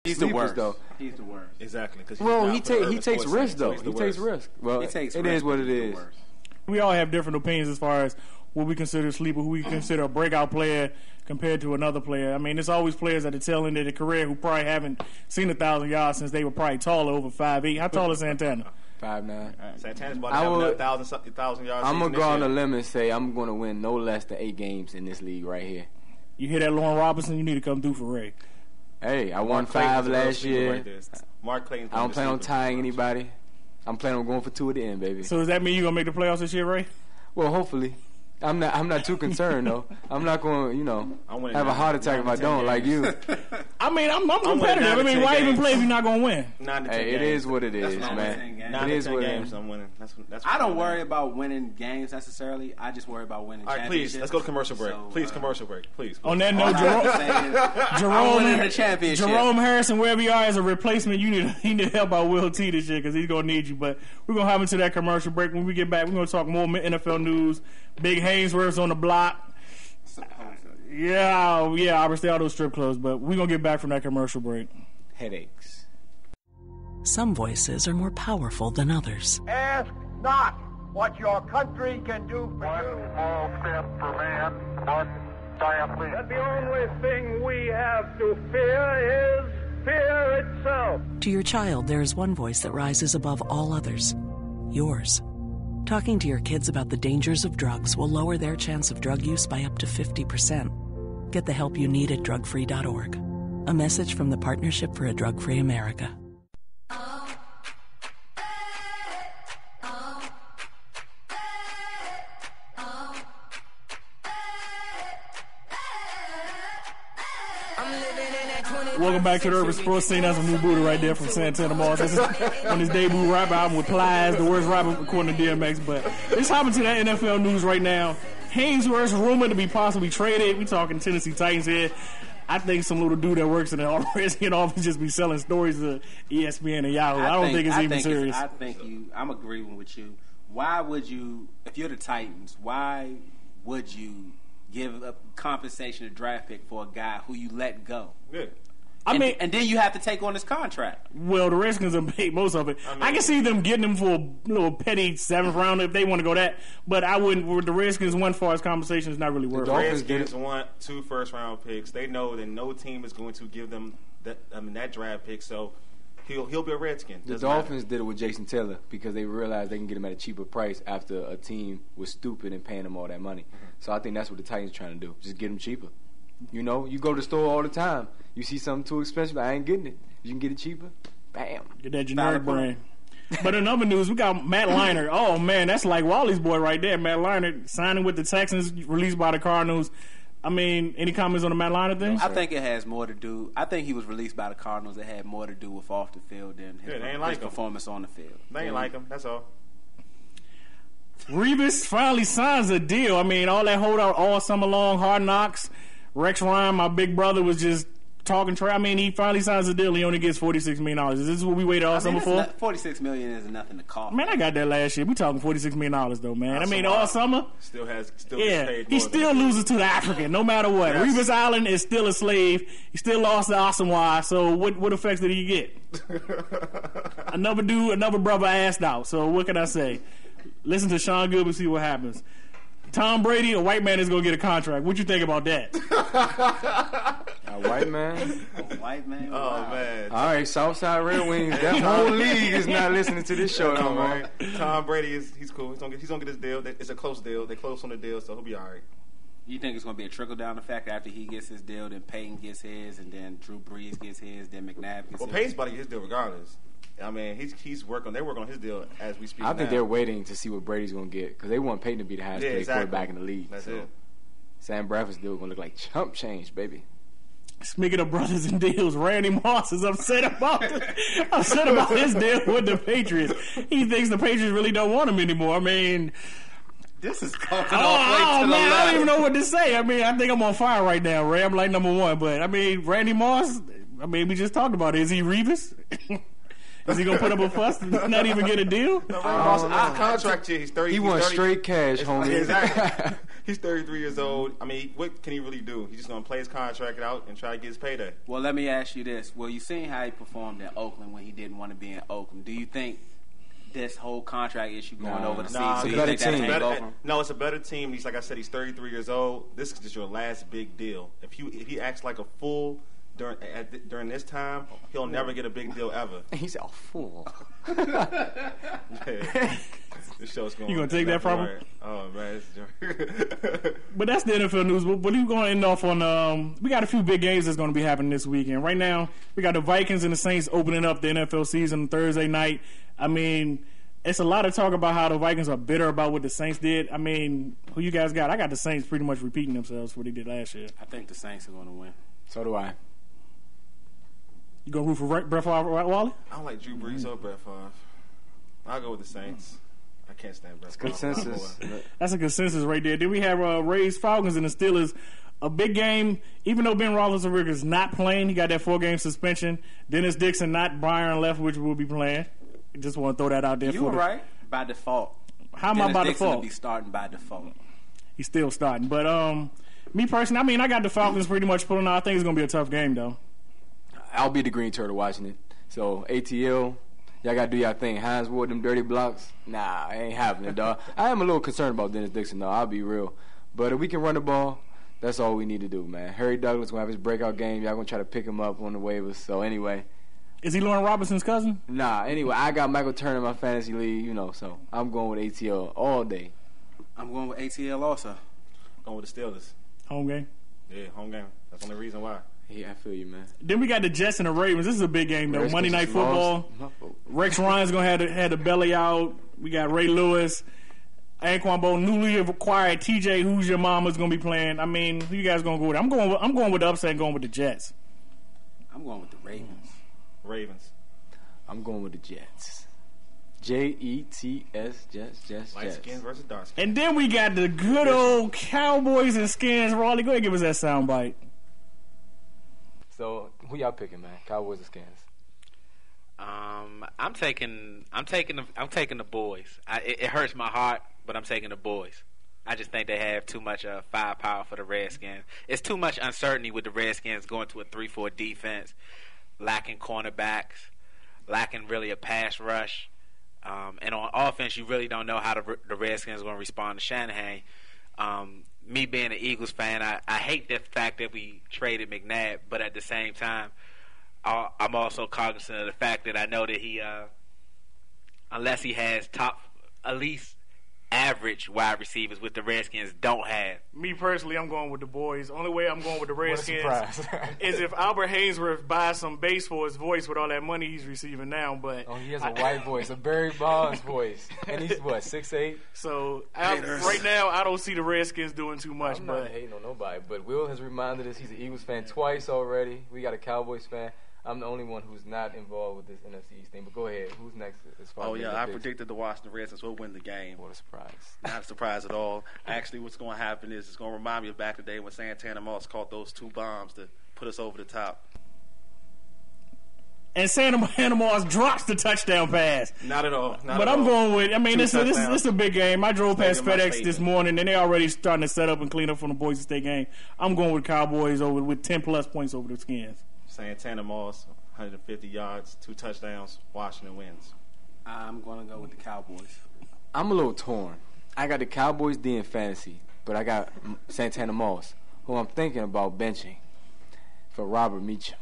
He's sleepers, the worst. though. He's the worst. Exactly. Well, he takes risks, though. He takes risks. Well, it is what it is. We all have different opinions as far as what we consider a sleeper, who we consider a breakout player compared to another player. I mean, there's always players at the tail end of their career who probably haven't seen 1,000 yards since they were probably taller, over 5'8". How tall is Santana? 5'9". Santana's about to have 1,000 yards. I'm going to go on a limb and say I'm going to win no less than 8 games in this league right here. You hear that, Lauren Robinson? You need to come through for Ray. Hey, I won 5 last year. Right, Mark Clayton. I don't plan on tying anybody. I'm planning on going for 2 at the end, baby. So does that mean you're going to make the playoffs this year, Ray? Well, hopefully. I'm not too concerned though. I'm not going to, have a heart attack if I don't, like you. I mean, I'm competitive. I mean, why even play if you're not going to win? Hey, it is what it is, man. It is what it is. I'm winning. That's I don't worry about winning games necessarily. I just worry about winning championships. Please, let's go to commercial break. Please, commercial break. Please. On that note, Jerome Harrison, wherever you are as a replacement, you need help out Will T this year because he's going to need you. But we're going to have him to that commercial break. When we get back, we're going to talk more NFL news. Big Hainsworth's on the block. Yeah, Auburn stay all those strip clubs, but we're going to get back from that commercial break. Headaches. Some voices are more powerful than others. Ask not what your country can do for you. One small step for man, one giant leap. That the only thing we have to fear is fear itself. To your child, there is one voice that rises above all others. Yours. Talking to your kids about the dangers of drugs will lower their chance of drug use by up to 50%. Get the help you need at drugfree.org. A message from the Partnership for a Drug-Free America. Welcome back to the Urban Sports Scene. That's a new Buddha right there from Santana Moss. That's on his debut rap album with Plies, the worst rapper according to DMX. But let's hop into that NFL news right now. Hainsworth's rumored to be possibly traded. We talking Tennessee Titans here. I think some little dude that works in the Redskins office just be selling stories to ESPN and Yahoo. I don't think it's even serious. I'm agreeing with you. Why would you, if you're the Titans, why would you give up compensation to draft pick for a guy who you let go? Yeah. And then you have to take on this contract. Well, the Redskins have paid most of it. I can see them getting him for a little petty 7th round if they want to go that. But I wouldn't. With the Redskins, one far as compensation is not really worth it. The Redskins want 2 first-round picks. They know that no team is going to give them that draft pick. So he'll be a Redskin. The Dolphins did it with Jason Taylor because they realized they can get him at a cheaper price after a team was stupid and paying him all that money. Mm-hmm. So I think that's what the Titans are trying to do. Just get him cheaper. You know, you go to the store all the time. You see something too expensive, I ain't getting it. You can get it cheaper. Bam. Get that generic brand. But in other news, we got Matt Leinart. Oh, man, that's like Wally's boy right there. Matt Leinart signing with the Texans, released by the Cardinals. I mean, any comments on the Matt Leinart thing? I think it has more to do. I think he was released by the Cardinals. It had more to do with off the field than his performance on the field. They ain't like him. That's all. Revis finally signs a deal. I mean, all that holdout all summer long, Hard Knocks. Rex Ryan, my big brother, was just talking trash. I mean, he finally signs a deal. He only gets $46 million. Is this what we waited all summer for? $46 million is nothing to call. Man, I got that last year. We talking $46 million though, man. I mean, all summer. Still he still loses to the African, no matter what. Yes. Revis Island is still a slave. He still lost to Asamoah. So what effects did he get? Another brother asked out. So what can I say? Listen to Sean Gilbert, see what happens. Tom Brady, a white man, is going to get a contract. What you think about that? A white man? A white man? Oh, wow. man. All right, Southside Red Wings. That whole league is not listening to this show no more. Tom Brady, he's cool. He's going to get his deal. It's a close deal. They're close on the deal, so he'll be all right. You think it's going to be a trickle-down effect after he gets his deal, then Peyton gets his, and then Drew Brees gets his, then McNabb gets his? Well, Peyton's about to get his deal regardless. I mean, they're working on his deal as we speak. I think they're waiting to see what Brady's going to get because they want Peyton to be the highest paid quarterback in the league. That's it. Sam Bradford's deal going to look like chump change, baby. Speaking of brothers and deals, Randy Moss is upset about his deal with the Patriots. He thinks the Patriots really don't want him anymore. I mean, this is going all the way to the left. I don't even know what to say. I mean, I think I'm on fire right now, Ray. I'm like number one. But, I mean, Randy Moss, I mean, we just talked about it. Is he Revis? Is he going to put up a fuss and not even get a deal? No, contract here. He's 30. He wants straight cash, homie. Exactly. He's 33 years old. I mean, what can he really do? He's just going to play his contract out and try to get his payday. Well, let me ask you this. Well, you seen how he performed in Oakland when he didn't want to be in Oakland. Do you think this whole contract issue going over the season, it's a better team. No, it's a better team. He's, like I said, he's 33 years old. This is just your last big deal. If he acts like a fool during this time, he'll never get a big deal ever. He's a fool. Yeah. This show's going. You gonna take that from him? Oh man, But that's the NFL news. But we're going to end off on. We got a few big games that's going to be happening this weekend. Right now, we got the Vikings and the Saints opening up the NFL season Thursday night. I mean, it's a lot of talk about how the Vikings are bitter about what the Saints did. I mean, who you guys got? I got the Saints pretty much repeating themselves what they did last year. I think the Saints are going to win. So do I. You gonna root for Brett Favre, Wally? I don't like Drew Brees or Brett Favre. I'll go with the Saints. I can't stand Brett Favre. Consensus. That's a consensus right there. Then we have Rays, Falcons, and the Steelers. A big game, even though Ben Roethlisberger is not playing. He got that 4-game suspension. Dennis Dixon, not Byron Leftwich, will be playing. Just want to throw that out there. You were right. By default. How am I by Dennis Dixon default? will be starting by default. He's still starting. But me personally, I mean, I got the Falcons pretty much pulling out. I think it's going to be a tough game, though. I'll be the green turtle watching it. So, ATL, y'all got to do y'all thing. Hines Ward, them dirty blocks. Nah, it ain't happening, dog. I am a little concerned about Dennis Dixon, though. I'll be real. But if we can run the ball, that's all we need to do, man. Harry Douglas going to have his breakout game. Y'all going to try to pick him up on the waivers. So, anyway. Is he Lauren Robinson's cousin? Nah, anyway, I got Michael Turner in my fantasy league, so I'm going with ATL all day. I'm going with ATL also. Going with the Steelers. Home game. Yeah, home game. That's the only reason why. Yeah, I feel you, man. Then we got the Jets and the Ravens. This is a big game, though. Redskins Monday Night Football. Rex Ryan's going to have the belly out. We got Ray Lewis. Anquan Bowe, newly acquired TJ, who's your mama's going to be playing. I mean, who you guys going to go with? I'm going with the upset and going with the Jets. I'm going with the Ravens. Ravens. I'm going with the Jets. Jets, Jets. Light skin versus dark skin. And then we got the good old Cowboys and Skins. Raleigh, go ahead and give us that soundbite. So, who y'all picking, man? Cowboys or Skins? I'm taking the boys. It hurts my heart, but I'm taking the boys. I just think they have too much firepower for the Redskins. It's too much uncertainty with the Redskins going to a 3-4 defense, lacking cornerbacks, lacking really a pass rush. And on offense, you really don't know how the Redskins are going to respond to Shanahan. Me being an Eagles fan, I hate the fact that we traded McNabb, but at the same time, I'm also cognizant of the fact that I know that he, unless he has top, at least average wide receivers, with the Redskins don't have. Me personally, I'm going with the boys. Only way I'm going with the Redskins is if Albert Hainsworth buys some bass for his voice with all that money he's receiving now. But he has a white voice, a Barry Bonds voice, and he's what, 6'8"? So right now, I don't see the Redskins doing too much. I'm not hating on nobody, but Will has reminded us he's an Eagles fan twice already. We got a Cowboys fan. I'm the only one who's not involved with this NFC East thing. But go ahead. Who's next as far as I predicted the Washington Redskins will win the game. What a surprise. Not a surprise at all. Actually, what's going to happen is it's going to remind me of back in the day when Santana Moss caught those 2 bombs to put us over the top. And Santana Moss drops the touchdown pass. Not at all. I'm going with, this is a big game. I drove past FedEx this morning, and they're already starting to set up and clean up from the Boise State game. I'm going with Cowboys with 10-plus points over the Skins. Santana Moss, 150 yards, 2 touchdowns. Washington wins. I'm going to go with the Cowboys. I'm a little torn. I got the Cowboys D in fantasy, but I got Santana Moss, who I'm thinking about benching for Robert Meacham.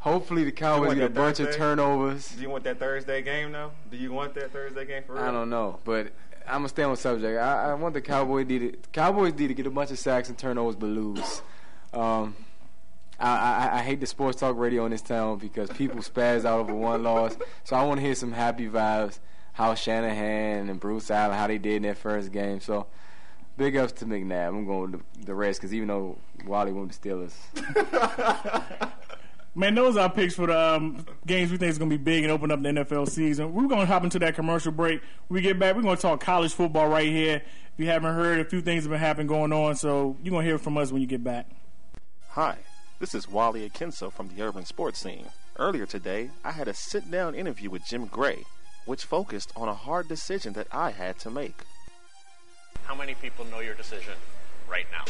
Hopefully the Cowboys get a bunch of turnovers. Do you want that Thursday game, though? Do you want that Thursday game for real? I don't know, but I'm going to stay on subject. I want the Cowboys D to get a bunch of sacks and turnovers but lose. I hate the sports talk radio in this town because people spaz out over one loss. So I want to hear some happy vibes, how Shanahan and Bruce Allen, how they did in their first game. So big ups to McNabb. I'm going with the Redskins, even though Wally won the Steelers. Man, those are our picks for the games we think is going to be big and open up the NFL season. We're going to hop into that commercial break. When we get back, we're going to talk college football right here. If you haven't heard, a few things have been happening going on, so you're going to hear from us when you get back. Hi, this is Wally Akinso from the Urban Sports Scene. Earlier today, I had a sit-down interview with Jim Gray, which focused on a hard decision that I had to make. How many people know your decision right now?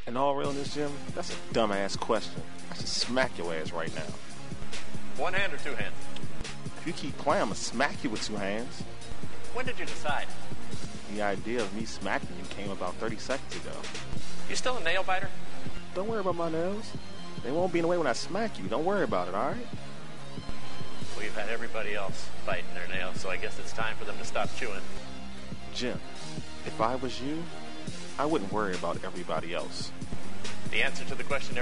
In all realness, Jim, that's a dumbass question. I should smack your ass right now. One hand or two hands? If you keep playing, I'm gonna smack you with two hands. When did you decide? The idea of me smacking you came about 30 seconds ago. You still a nail biter? Don't worry about my nails. They won't be in the way when I smack you. Don't worry about it, all right? Well, you've had everybody else biting their nails, so I guess it's time for them to stop chewing. Jim, if I was you, I wouldn't worry about everybody else. The answer to the question